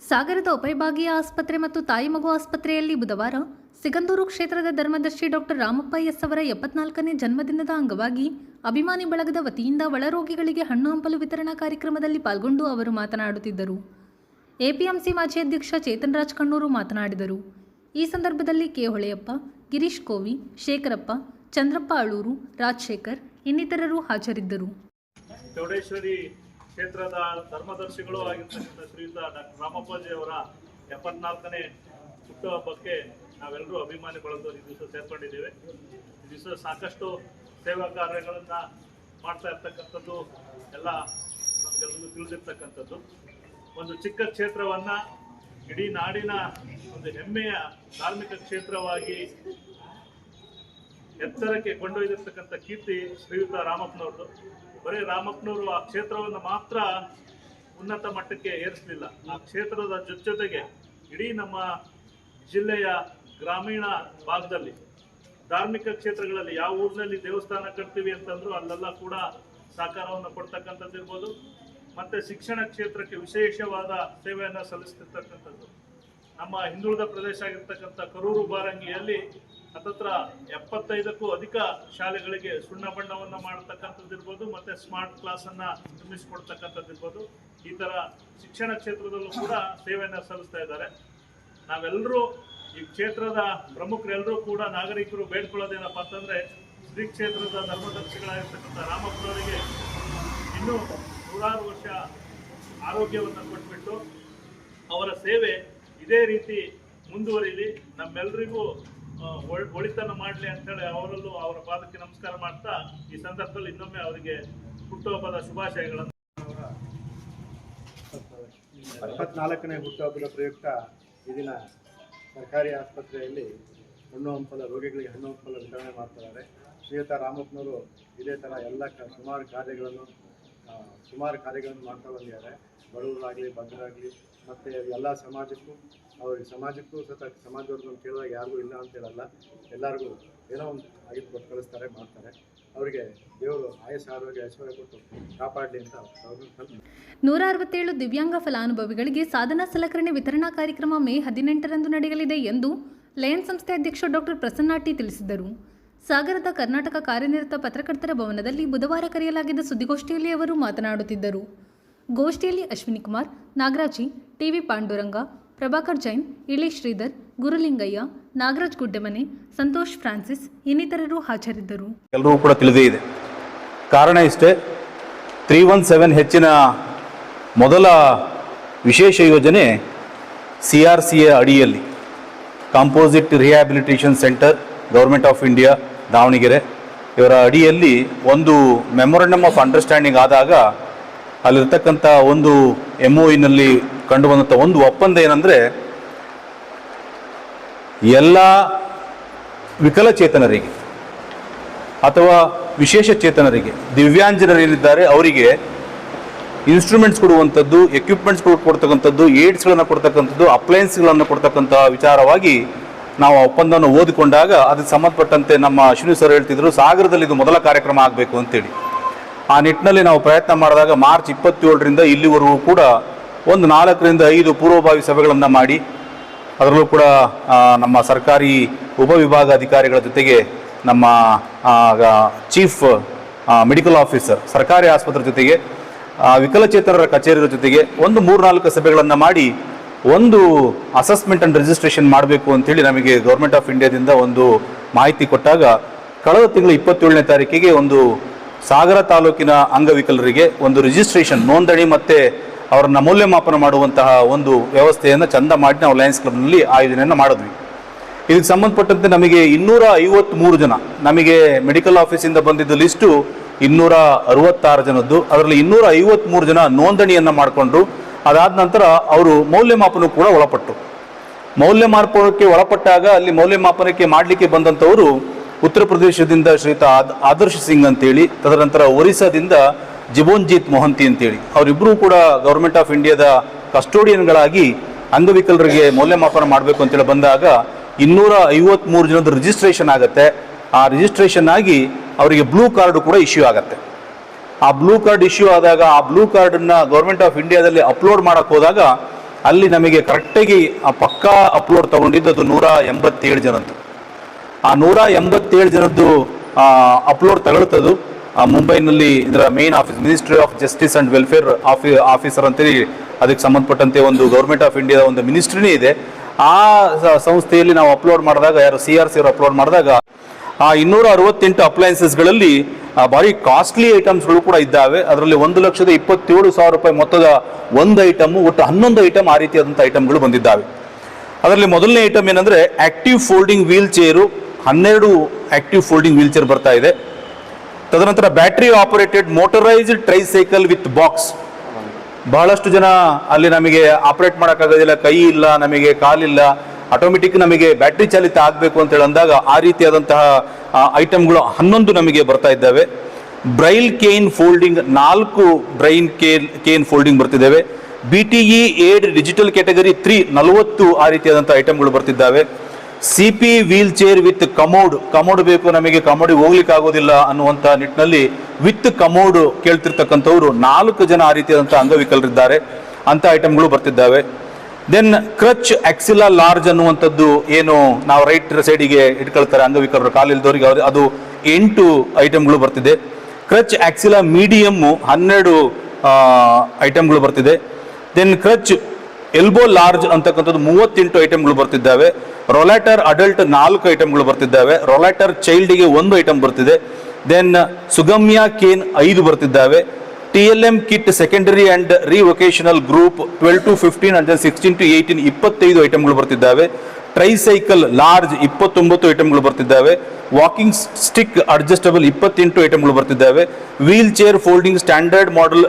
ಸಾಗರದ ಉಪವಿಭಾಗೀಯ ಆಸ್ಪತ್ರೆ ಮತ್ತು ತಾಯಿ ಮಗು ಆಸ್ಪತ್ರೆಯಲ್ಲಿ ಬುಧವಾರ ಸಿಗಂದೂರು ಕ್ಷೇತ್ರದ ಧರ್ಮದರ್ಶಿ ಡಾಕ್ಟರ್ ರಾಮಪ್ಪ ಎಸ್ ಅವರ 74ನೇ ಜನ್ಮದಿನದ ಅಂಗವಾಗಿ ಅಭಿಮಾನಿ ಬಳಗದ ವತಿಯಿಂದ ಒಳರೋಗಿಗಳಿಗೆ ಹಣ್ಣು ಹಂಪಲು ವಿತರಣಾ ಕಾರ್ಯಕ್ರಮದಲ್ಲಿ ಪಾಲ್ಗೊಂಡು ಅವರು ಮಾತನಾಡುತ್ತಿದ್ದರು. APMC ಮಾಜಿ ಅಧ್ಯಕ್ಷ ಚೇತನ್ ರಾಜ್ ಕಣ್ಣೂರು ಮಾತನಾಡಿದರು. ಈ ಸಂದರ್ಭದಲ್ಲಿ ಕೆ ಹೊಳೆಯಪ್ಪ, ಗಿರೀಶ್ ಕೋವಿ, ಶೇಖರಪ್ಪ, ಚಂದ್ರಪ್ಪ ಅಳೂರು, ರಾಜಶೇಖರ್ ಇನ್ನಿತರರು ಹಾಜರಿದ್ದರು. ಚೌಡೇಶ್ವರಿ ಕ್ಷೇತ್ರದ ಧರ್ಮದರ್ಶಿಗಳು ಆಗಿರ್ತಕ್ಕಂಥ ಶ್ರೀಯುತ ಡಾಕ್ಟರ್ ರಾಮಪ್ಪಾಜಿ ಅವರ 74ನೇ ಹುಟ್ಟುಹಬ್ಬಕ್ಕೆ ನಾವೆಲ್ಲರೂ ಅಭಿಮಾನಿ ಬಳಗದವರು ಈ ದಿವಸ ಸೇರ್ಕೊಂಡಿದ್ದೇವೆ. ಈ ದಿವಸ ಸಾಕಷ್ಟು ಸೇವಾ ಕಾರ್ಯಗಳನ್ನು ಮಾಡ್ತಾ ಇರ್ತಕ್ಕಂಥದ್ದು ಎಲ್ಲ ನಮಗೆಲ್ಲರಿಗೂ ತಿಳಿದಿರ್ತಕ್ಕಂಥದ್ದು. ಒಂದು ಚಿಕ್ಕ ಕ್ಷೇತ್ರವನ್ನು ಇಡೀ ನಾಡಿನ ಒಂದು ಹೆಮ್ಮೆಯ ಧಾರ್ಮಿಕ ಕ್ಷೇತ್ರವಾಗಿ ಎತ್ತರಕ್ಕೆ ಕೊಂಡೊಯ್ದಿರ್ತಕ್ಕಂಥ ಕೀರ್ತಿ ಶ್ರೀಯುತ ರಾಮಪ್ಪನವ್ರದ್ದು. ಬರೀ ರಾಮಪ್ಪನವರು ಆ ಕ್ಷೇತ್ರವನ್ನು ಮಾತ್ರ ಉನ್ನತ ಮಟ್ಟಕ್ಕೆ ಏರಿಸಲಿಲ್ಲ, ಆ ಕ್ಷೇತ್ರದ ಜೊತೆಗೆ ಇಡೀ ನಮ್ಮ ಜಿಲ್ಲೆಯ ಗ್ರಾಮೀಣ ಭಾಗದಲ್ಲಿ ಧಾರ್ಮಿಕ ಕ್ಷೇತ್ರಗಳಲ್ಲಿ ಯಾವ ಊರಿನಲ್ಲಿ ದೇವಸ್ಥಾನ ಕಟ್ತೀವಿ ಅಂತಂದ್ರು ಅಲ್ಲೆಲ್ಲ ಕೂಡ ಸಹಕಾರವನ್ನು ಕೊಡ್ತಕ್ಕಂಥದ್ದು ಇರ್ಬೋದು. ಮತ್ತು ಶಿಕ್ಷಣ ಕ್ಷೇತ್ರಕ್ಕೆ ವಿಶೇಷವಾದ ಸೇವೆಯನ್ನು ಸಲ್ಲಿಸ್ತಿರ್ತಕ್ಕಂಥದ್ದು. ನಮ್ಮ ಹಿಂದುಳಿದ ಪ್ರದೇಶ ಆಗಿರ್ತಕ್ಕಂಥ ಕರೂರು ಬಾರಂಗಿಯಲ್ಲಿ ಹತ್ತತ್ರ 75ಕ್ಕೂ ಅಧಿಕ ಶಾಲೆಗಳಿಗೆ ಸುಣ್ಣ ಬಣ್ಣವನ್ನು ಮಾಡತಕ್ಕಂಥದ್ದು ಇರ್ಬೋದು, ಮತ್ತು ಸ್ಮಾರ್ಟ್ ಕ್ಲಾಸನ್ನು ನಿರ್ಮಿಸಿಕೊಡ್ತಕ್ಕಂಥದ್ದು ಇರ್ಬೋದು. ಈ ಥರ ಶಿಕ್ಷಣ ಕ್ಷೇತ್ರದಲ್ಲೂ ಕೂಡ ಸೇವೆಯನ್ನು ಸಲ್ಲಿಸ್ತಾ ಇದ್ದಾರೆ. ನಾವೆಲ್ಲರೂ ಈ ಕ್ಷೇತ್ರದ ಪ್ರಮುಖರೆಲ್ಲರೂ ಕೂಡ ನಾಗರಿಕರು ಬೇಡ್ಕೊಳ್ಳೋದೇನಪ್ಪ ಅಂತಂದರೆ, ಶ್ರೀ ಕ್ಷೇತ್ರದ ಧರ್ಮದರ್ಶಿಗಳಾಗಿರ್ತಕ್ಕಂಥ ರಾಮಪ್ಪನವರಿಗೆ ಇನ್ನೂ 100 ವರ್ಷ ಆರೋಗ್ಯವನ್ನು ಕೊಟ್ಬಿಟ್ಟು ಅವರ ಸೇವೆ ಇದೇ ರೀತಿ ಮುಂದುವರಿಲಿ, ನಮ್ಮೆಲ್ಲರಿಗೂ ಒಳಿತನ ಮಾಡಲಿ ಅಂತೇಳಿ ಅವರಲ್ಲೂ ಅವರ ಪಾದಕ್ಕೆ ನಮಸ್ಕಾರ ಮಾಡ್ತಾ ಈ ಸಂದರ್ಭದಲ್ಲಿ ಇನ್ನೊಮ್ಮೆ ಅವರಿಗೆ ಹುಟ್ಟುಹಬ್ಬದ ಶುಭಾಶಯಗಳನ್ನು. 74ನೇ ಹುಟ್ಟುಹಬ್ಬದ ಪ್ರಯುಕ್ತ ಈ ದಿನ ಸರ್ಕಾರಿ ಆಸ್ಪತ್ರೆಯಲ್ಲಿ ಹಣ್ಣು ಹಂಪಲ ರೋಗಿಗಳಿಗೆ ಹಣ್ಣು ಹಂಪಲ ವಿತರಣೆ ಮಾಡ್ತಿದ್ದಾರೆ. ಶ್ರೀಯುತ ರಾಮಪ್ಪನವರು ಇದೇ ಥರ ಎಲ್ಲ ಸುಮಾರು ಕಾರ್ಯಗಳನ್ನು ಮಾಡ್ತಾ ಬಂದಿದ್ದಾರೆ. ಬಡವರಾಗಲಿ, ಬಗ್ಗರಾಗಲಿ ಮತ್ತು ಎಲ್ಲ ಸಮಾಜಕ್ಕೂ ಅವ್ರಿಗೆ ಸಮಾಜಕ್ಕೂ ಸಮಾಜದವ್ರನ್ನ ಕೇಳಿದಾಗ ಯಾರಿಗೂ ಇಲ್ಲ ಅಂತ ಹೇಳಲ್ಲ, ಎಲ್ಲರಿಗೂ ಏನೋ ಒಂದು ಆಗಿದ್ದು ಕೊಟ್ಟು ಕಳಿಸ್ತಾರೆ, ಮಾಡ್ತಾರೆ. ಅವರಿಗೆ ದೇವರು ಆಯಸ್ಸು ಆರೋಗ್ಯ ಐಶ್ವರ್ಯ ಕೊಟ್ಟು ಕಾಪಾಡಲಿ ಅಂತ ಅವ್ರನ್ನ 167 ದಿವ್ಯಾಂಗ ಫಲಾನುಭವಿಗಳಿಗೆ ಸಾಧನ ಸಲಕರಣೆ ವಿತರಣಾ ಕಾರ್ಯಕ್ರಮ ಮೇ 18ರಂದು ನಡೆಯಲಿದೆ ಎಂದು ಲಯನ್ ಸಂಸ್ಥೆ ಅಧ್ಯಕ್ಷ ಡಾಕ್ಟರ್ ಪ್ರಸನ್ನ ಟಿ ತಿಳಿಸಿದರು. ಸಾಗರದ ಕರ್ನಾಟಕ ಕಾರ್ಯನಿರತ ಪತ್ರಕರ್ತರ ಭವನದಲ್ಲಿ ಬುಧವಾರ ಕರೆಯಲಾಗಿದ್ದ ಸುದ್ದಿಗೋಷ್ಠಿಯಲ್ಲಿ ಅವರು ಮಾತನಾಡುತ್ತಿದ್ದರು. ಗೋಷ್ಠಿಯಲ್ಲಿ ಅಶ್ವಿನಿ ಕುಮಾರ್, ನಾಗರಾಜಿ, ಟಿವಿ ಪಾಂಡುರಂಗ, ಪ್ರಭಾಕರ್ ಜೈನ್, ಇಳಿ ಶ್ರೀಧರ್, ಗುರುಲಿಂಗಯ್ಯ, ನಾಗರಾಜ್ ಗುಡ್ಡೆಮನೆ, ಸಂತೋಷ್ ಫ್ರಾನ್ಸಿಸ್ ಇನ್ನಿತರರು ಹಾಜರಿದ್ದರು. ಎಲ್ಲರೂ ಕೂಡ ತಿಳಿದೇ ಇದೆ. ಕಾರಣ ಇಷ್ಟೇ, 317 ಹೆಚ್ಚಿನ ಮೊದಲ ವಿಶೇಷ ಯೋಜನೆ CRCA ಅಡಿಯಲ್ಲಿ composite rehabilitation centre, government of India, Davanagere ಇವರ ಅಡಿಯಲ್ಲಿ ಒಂದು ಮೆಮೊರಂಡಮ್ ಆಫ್ ಅಂಡರ್ಸ್ಟ್ಯಾಂಡಿಂಗ್ ಆದಾಗ ಅಲ್ಲಿರ್ತಕ್ಕಂಥ ಒಂದು MOUನಲ್ಲಿ ಕಂಡು ಬಂದಂಥ ಒಂದು ಒಪ್ಪಂದ ಏನಂದರೆ, ಎಲ್ಲ ವಿಕಲಚೇತನರಿಗೆ ಅಥವಾ ವಿಶೇಷ ಚೇತನರಿಗೆ, ದಿವ್ಯಾಂಜನರೇನಿದ್ದಾರೆ ಅವರಿಗೆ ಇನ್ಸ್ಟ್ರೂಮೆಂಟ್ಸ್ ಕೊಡುವಂಥದ್ದು, ಎಕ್ವಿಪ್ಮೆಂಟ್ಸ್ ಕೊಡ್ತಕ್ಕಂಥದ್ದು, ಏಡ್ಸ್ಗಳನ್ನು ಕೊಡ್ತಕ್ಕಂಥದ್ದು, ಅಪ್ಲಯನ್ಸ್ಗಳನ್ನು ಕೊಡ್ತಕ್ಕಂಥ ವಿಚಾರವಾಗಿ ನಾವು ಒಪ್ಪಂದವನ್ನು ಓದಿಕೊಂಡಾಗ ಅದಕ್ಕೆ ಸಂಬಂಧಪಟ್ಟಂತೆ ನಮ್ಮ ಅಶ್ವಿನಿ ಸರ್ ಹೇಳ್ತಿದ್ರು, ಸಾಗರದಲ್ಲಿ ಇದು ಮೊದಲ ಕಾರ್ಯಕ್ರಮ ಆಗಬೇಕು ಅಂತೇಳಿ. ಆ ನಿಟ್ಟಿನಲ್ಲಿ ನಾವು ಪ್ರಯತ್ನ ಮಾಡಿದಾಗ ಮಾರ್ಚ್ 27ರಿಂದ ಇಲ್ಲಿವರೆಗೂ ಕೂಡ ಒಂದು 4ರಿಂದ 5 ಪೂರ್ವಭಾವಿ ಸಭೆಗಳನ್ನು ಮಾಡಿ, ಅದರಲ್ಲೂ ಕೂಡ ನಮ್ಮ ಸರ್ಕಾರಿ ಉಪವಿಭಾಗ ಅಧಿಕಾರಿಗಳ ಜೊತೆಗೆ ನಮ್ಮ ಚೀಫ್ ಮೆಡಿಕಲ್ ಆಫೀಸರ್, ಸರ್ಕಾರಿ ಆಸ್ಪತ್ರೆ ಜೊತೆಗೆ, ವಿಕಲಚೇತನರ ಕಚೇರಿಗಳ ಜೊತೆಗೆ ಒಂದು 3-4 ಸಭೆಗಳನ್ನು ಮಾಡಿ ಒಂದು ಅಸೆಸ್ಮೆಂಟ್ ಆ್ಯಂಡ್ ರಿಜಿಸ್ಟ್ರೇಷನ್ ಮಾಡಬೇಕು ಅಂತೇಳಿ ನಮಗೆ ಗೌರ್ಮೆಂಟ್ ಆಫ್ ಇಂಡಿಯಾದಿಂದ ಒಂದು ಮಾಹಿತಿ ಕೊಟ್ಟಾಗ, ಕಳೆದ ತಿಂಗಳು 27ನೇ ತಾರೀಕಿಗೆ ಒಂದು ಸಾಗರ ತಾಲೂಕಿನ ಅಂಗವಿಕಲರಿಗೆ ಒಂದು ರಿಜಿಸ್ಟ್ರೇಷನ್, ನೋಂದಣಿ ಮತ್ತು ಅವರನ್ನು ಮೌಲ್ಯಮಾಪನ ಮಾಡುವಂತಹ ಒಂದು ವ್ಯವಸ್ಥೆಯನ್ನು ಚಂದ ಮಾಡಿ ನಾವು ಲಯನ್ಸ್ ಕ್ಲಬ್ನಲ್ಲಿ ಆಯೋಜನೆಯನ್ನು ಮಾಡಿದ್ವಿ. ಇದಕ್ಕೆ ಸಂಬಂಧಪಟ್ಟಂತೆ ನಮಗೆ 253 ಜನ, ನಮಗೆ ಮೆಡಿಕಲ್ ಆಫೀಸಿಂದ ಬಂದಿದ್ದ ಲಿಸ್ಟು 266 ಜನದ್ದು. ಅದರಲ್ಲಿ 253 ಜನ ನೋಂದಣಿಯನ್ನು ಮಾಡಿಕೊಂಡ್ರು. ಅದಾದ ನಂತರ ಅವರು ಮೌಲ್ಯಮಾಪನಕ್ಕೂ ಕೂಡ ಮೌಲ್ಯಮಾಪನಕ್ಕೆ ಒಳಪಟ್ಟಾಗ ಅಲ್ಲಿ ಮೌಲ್ಯಮಾಪನಕ್ಕೆ ಮಾಡಲಿಕ್ಕೆ ಬಂದಂಥವರು ಉತ್ತರ ಪ್ರದೇಶದಿಂದ ಶ್ರೀಯುತ ಆದರ್ಶ್ ಸಿಂಗ್ ಅಂತೇಳಿ, ತದನಂತರ ಒರಿಸ್ಸಾದಿಂದ ಜಿಬೋನ್ಜೀತ್ ಮೊಹಂತಿ ಅಂತೇಳಿ, ಅವರಿಬ್ಬರೂ ಕೂಡ ಗೌರ್ಮೆಂಟ್ ಆಫ್ ಇಂಡಿಯಾದ ಕಸ್ಟೋಡಿಯನ್ಗಳಾಗಿ ಅಂಗವಿಕಲರಿಗೆ ಮೌಲ್ಯಮಾಪನ ಮಾಡಬೇಕು ಅಂತೇಳಿ ಬಂದಾಗ 253 ಜನದ ರಿಜಿಸ್ಟ್ರೇಷನ್ ಆಗುತ್ತೆ. ಆ ರಿಜಿಸ್ಟ್ರೇಷನ್ ಆಗಿ ಅವರಿಗೆ ಬ್ಲೂ ಕಾರ್ಡ್ ಕೂಡ ಇಶ್ಯೂ ಆಗುತ್ತೆ. ಆ ಬ್ಲೂ ಕಾರ್ಡ್ ಇಶ್ಯೂ ಆದಾಗ ಆ ಬ್ಲೂ ಕಾರ್ಡನ್ನು ಗೌರ್ಮೆಂಟ್ ಆಫ್ ಇಂಡಿಯಾದಲ್ಲಿ ಅಪ್ಲೋಡ್ ಮಾಡೋಕ್ಕೆ ಹೋದಾಗ ಅಲ್ಲಿ ನಮಗೆ ಕರೆಕ್ಟಾಗಿ ಆ ಪಕ್ಕಾ ಅಪ್ಲೋಡ್ ತೊಗೊಂಡಿದ್ದು ಅದು 187 ಜನದ್ದು. ಆ 187 ಜನದ್ದು ಅಪ್ಲೋಡ್ ತಗೊಳ್ತದ್ದು ಮುಂಬೈನಲ್ಲಿ ಇದರ main office, ministry of justice and welfare officer ಅಂತೇಳಿ ಅದಕ್ಕೆ ಸಂಬಂಧಪಟ್ಟಂತೆ ಒಂದು ಗೌರ್ಮೆಂಟ್ ಆಫ್ ಇಂಡಿಯಾದ ಒಂದು ಮಿನಿಸ್ಟ್ರಿನೇ ಇದೆ. ಆ ಸಂಸ್ಥೆಯಲ್ಲಿ ನಾವು ಅಪ್ಲೋಡ್ ಮಾಡಿದಾಗ, ಯಾರು CRC ಅವರು ಅಪ್ಲೋಡ್ ಮಾಡಿದಾಗ, ಆ 268 ಅಪ್ಲಯನ್ಸಸ್ಗಳಲ್ಲಿ ಭಾರಿ ಕಾಸ್ಟ್ಲಿ ಐಟಮ್ಸ್ಗಳು ಕೂಡ ಇದ್ದಾವೆ. ಅದರಲ್ಲಿ 1,27,000 ರೂಪಾಯಿ ಮೊತ್ತದ ಒಂದು ಐಟಮು, ಒಟ್ಟು 11 ಐಟಮ್ ಆ ರೀತಿಯಾದಂಥ ಐಟಮ್ಗಳು ಬಂದಿದ್ದಾವೆ. ಅದರಲ್ಲಿ ಮೊದಲನೇ ಐಟಮ್ ಏನಂದರೆ active folding wheel chair, 12 active folding wheel chair ಬರ್ತಾ ಇದೆ. ತದನಂತರ battery operated motorised tricycle with box. ಬಹಳಷ್ಟು ಜನ ಅಲ್ಲಿ ನಮಗೆ ಆಪರೇಟ್ ಮಾಡೋಕ್ಕಾಗೋದಿಲ್ಲ, ಕೈ ಇಲ್ಲ, ನಮಗೆ ಕಾಲಿಲ್ಲ, ಆಟೋಮೆಟಿಕ್ ನಮಗೆ ಬ್ಯಾಟ್ರಿ ಚಾಲಿತ ಆಗಬೇಕು ಅಂತೇಳಿ ಅಂದಾಗ ಆ ರೀತಿಯಾದಂತಹ ಐಟಮ್ಗಳು 11 ನಮಗೆ ಬರ್ತಾ ಇದ್ದಾವೆ. Braille cane folding 4 brain cane folding ಬರ್ತಿದ್ದಾವೆ. BTE ಏಡ್ ಡಿಜಿಟಲ್ ಕ್ಯಾಟಗರಿ 3 40 ಆ ರೀತಿಯಾದಂಥ ಐಟಮ್ಗಳು ಬರ್ತಿದ್ದಾವೆ. CP wheel chair with commode ಬೇಕು ನಮಗೆ, ಕಮೋಡಿಗೆ ಹೋಗ್ಲಿಕ್ಕೆ ಆಗೋದಿಲ್ಲ ಅನ್ನುವಂಥ ನಿಟ್ಟಿನಲ್ಲಿ ವಿತ್ ಕಮೋಡ್ ಕೇಳ್ತಿರ್ತಕ್ಕಂಥವ್ರು 4 ಜನ ಆ ರೀತಿಯಾದಂಥ ಅಂಗವಿಕಲರಿದ್ದಾರೆ, ಅಂಥ ಐಟಮ್ಗಳು ಬರ್ತಿದ್ದಾವೆ. ದೆನ್ ಕ್ರಚ್ ಆಕ್ಸಿಲಾ ಲಾರ್ಜ್ ಅನ್ನುವಂಥದ್ದು ಏನು ನಾವು ರೈಟ್ ಸೈಡಿಗೆ ಇಟ್ಕೊಳ್ತಾರೆ ಅಂಗವಿಕಲರು, ಕಾಲಿಲ್ದವರಿಗೆ, ಅದು 8 ಐಟಮ್ಗಳು ಬರ್ತಿದೆ. ಕ್ರಚ್ ಆಕ್ಸಿಲಾ ಮೀಡಿಯಮ್ಮು 12 ಐಟಮ್ಗಳು ಬರ್ತಿದೆ. ದೆನ್ ಕ್ರಚ್ ಎಲ್ಬೋ ಲಾರ್ಜ್ ಅಂತಕ್ಕಂಥದ್ದು 38 ಐಟಮ್ಗಳು ಬರ್ತಿದ್ದಾವೆ. ರೊಲ್ಯಾಟರ್ ಅಡಲ್ಟ್ 4 ಐಟಮ್ಗಳು ಬರ್ತಿದ್ದಾವೆ. ರೊಲ್ಯಾಟರ್ ಚೈಲ್ಡಿಗೆ 1 ಐಟಮ್ ಬರ್ತಿದೆ. ದೆನ್ ಸುಗಮ್ಯ ಕೇನ್ 5 ಬರ್ತಿದ್ದಾವೆ. TLM kit secondary and prevocational group 12 to 15 and 16 to 18 25 ಐಟಮ್ಗಳು ಬರ್ತಿದ್ದಾವೆ. ಟ್ರೈಸೈಕಲ್ ಲಾರ್ಜ್ 29 ಐಟಮ್ಗಳು ಬರ್ತಿದ್ದಾವೆ. ವಾಕಿಂಗ್ ಸ್ಟಿಕ್ ಅಡ್ಜಸ್ಟಬಲ್ 28 ಐಟಮ್ಗಳು ಬರ್ತಿದ್ದಾವೆ. Wheel chair folding standard model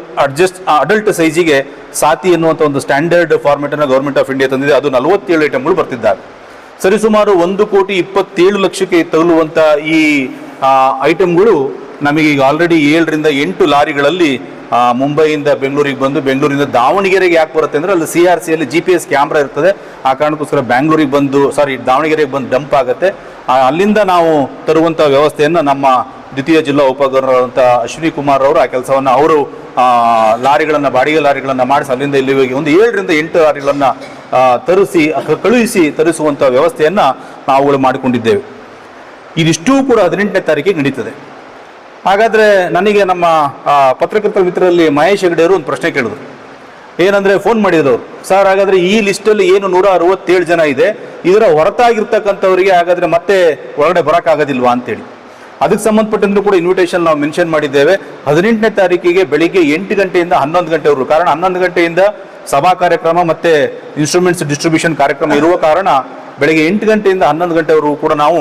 adult ಸೈಜಿಗೆ ಸಾತಿ ಎನ್ನುವಂಥ ಒಂದು ಸ್ಟ್ಯಾಂಡರ್ಡ್ ಫಾರ್ಮೆಟ್ ಅನ್ನು ಗೌರ್ಮೆಂಟ್ ಆಫ್ ಇಂಡಿಯಾ ತಂದಿದೆ, ಅದು 47 ಐಟಮ್ಗಳು ಬರ್ತಿದ್ದಾವೆ. ಸರಿಸುಮಾರು 1,27,00,000 ತಗಲುವಂಥ ಈ ಐಟಮ್ಗಳು ನಮಗೆ ಈಗ ಆಲ್ರೆಡಿ 7 ರಿಂದ 8 ಲಾರಿಗಳಲ್ಲಿ ಮುಂಬೈಯಿಂದ ಬೆಂಗಳೂರಿಗೆ ಬಂದು ಬೆಂಗಳೂರಿಂದ ದಾವಣಗೆರೆಗೆ ಯಾಕೆ ಬರುತ್ತೆ ಅಂದರೆ ಅಲ್ಲಿ CRCಯಲ್ಲಿ GPS ಕ್ಯಾಮ್ರಾ ಇರ್ತದೆ. ಆ ಕಾರಣಕ್ಕೋಸ್ಕರ ಬೆಂಗಳೂರಿಗೆ ಬಂದು ದಾವಣಗೆರೆಗೆ ಬಂದು ಡಂಪ್ ಆಗುತ್ತೆ. ಅಲ್ಲಿಂದ ನಾವು ತರುವಂಥ ವ್ಯವಸ್ಥೆಯನ್ನು ನಮ್ಮ ದ್ವಿತೀಯ ಜಿಲ್ಲಾ ಉಪಗವರ್ನರ್ ಅಶ್ವಿನಿ ಕುಮಾರ್ ಅವರು ಆ ಕೆಲಸವನ್ನು ಅವರು ಲಾರಿಗಳನ್ನು ಬಾಡಿಗೆ ಲಾರಿಗಳನ್ನು ಮಾಡಿಸಿ ಅಲ್ಲಿಂದ ಇಲ್ಲಿವರೆಗೆ ಒಂದು 7 ರಿಂದ 8 ಲಾರಿಗಳನ್ನು ಕಳುಹಿಸಿ ತರಿಸುವಂಥ ವ್ಯವಸ್ಥೆಯನ್ನು ನಾವುಗಳು ಮಾಡಿಕೊಂಡಿದ್ದೇವೆ. ಇದಿಷ್ಟೂ ಕೂಡ 18ನೇ ತಾರೀಕಿಗೆ ನಡೀತದೆ. ಹಾಗಾದರೆ ನನಗೆ ನಮ್ಮ ಪತ್ರಕರ್ತರ ಮಿತ್ರರಲ್ಲಿ ಮಹೇಶ್ ಹೆಗಡೆಯವರು ಒಂದು ಪ್ರಶ್ನೆ ಕೇಳಿದ್ರು. ಏನಂದರೆ ಫೋನ್ ಮಾಡಿದ್ರು, ಸರ್ ಹಾಗಾದರೆ ಈ ಲಿಸ್ಟಲ್ಲಿ ಏನು 167 ಜನ ಇದೆ, ಇದರ ಹೊರತಾಗಿರ್ತಕ್ಕಂಥವರಿಗೆ ಹಾಗಾದರೆ ಮತ್ತೆ ಒಳಗಡೆ ಬರೋಕ್ಕಾಗೋದಿಲ್ವಾ ಅಂತೇಳಿ. ಅದಕ್ಕೆ ಸಂಬಂಧಪಟ್ಟಂತೆ ಕೂಡ ಇನ್ವಿಟೇಷನ್ ನಾವು ಮೆನ್ಷನ್ ಮಾಡಿದ್ದೇವೆ. 18ನೇ ತಾರೀಕಿಗೆ ಬೆಳಿಗ್ಗೆ 8 ಗಂಟೆಯಿಂದ 11 ಗಂಟೆವರೆಗೂ, ಕಾರಣ 11 ಗಂಟೆಯಿಂದ ಸಭಾ ಕಾರ್ಯಕ್ರಮ ಮತ್ತು ಇನ್ಸ್ಟ್ರೂಮೆಂಟ್ಸ್ ಡಿಸ್ಟ್ರಿಬ್ಯೂಷನ್ ಕಾರ್ಯಕ್ರಮ ಇರುವ ಕಾರಣ ಬೆಳಗ್ಗೆ 8 ಗಂಟೆಯಿಂದ 11 ಗಂಟೆವರೆಗೂ ಕೂಡ ನಾವು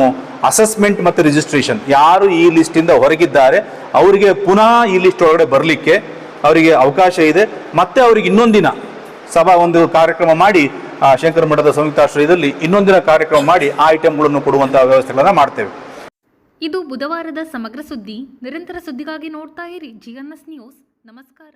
ಅಸೆಸ್ಮೆಂಟ್ ಮತ್ತು ರಿಜಿಸ್ಟ್ರೇಷನ್, ಯಾರು ಈ ಲಿಸ್ಟಿಂದ ಹೊರಗಿದ್ದಾರೆ ಅವರಿಗೆ ಪುನಃ ಈ ಲಿಸ್ಟ್ ಒಳಗಡೆ ಬರಲಿಕ್ಕೆ ಅವರಿಗೆ ಅವಕಾಶ ಇದೆ. ಮತ್ತೆ ಅವರಿಗೆ ಇನ್ನೊಂದಿನ ಒಂದು ಕಾರ್ಯಕ್ರಮ ಮಾಡಿ ಶಂಕರ ಮಠದ ಸಂಯುಕ್ತಾಶ್ರಯದಲ್ಲಿ ಇನ್ನೊಂದಿನ ಕಾರ್ಯಕ್ರಮ ಮಾಡಿ ಆ ಐಟಮ್ಗಳನ್ನು ಕೊಡುವಂತಹ ವ್ಯವಸ್ಥೆಗಳನ್ನು ಮಾಡ್ತೇವೆ. ಇದು ಬುಧವಾರದ ಸಮಗ್ರ ಸುದ್ದಿ. ನಿರಂತರ ಸುದ್ದಿಗಾಗಿ ನೋಡ್ತಾ ಇರಿ GNS ನ್ಯೂಸ್. ನಮಸ್ಕಾರ.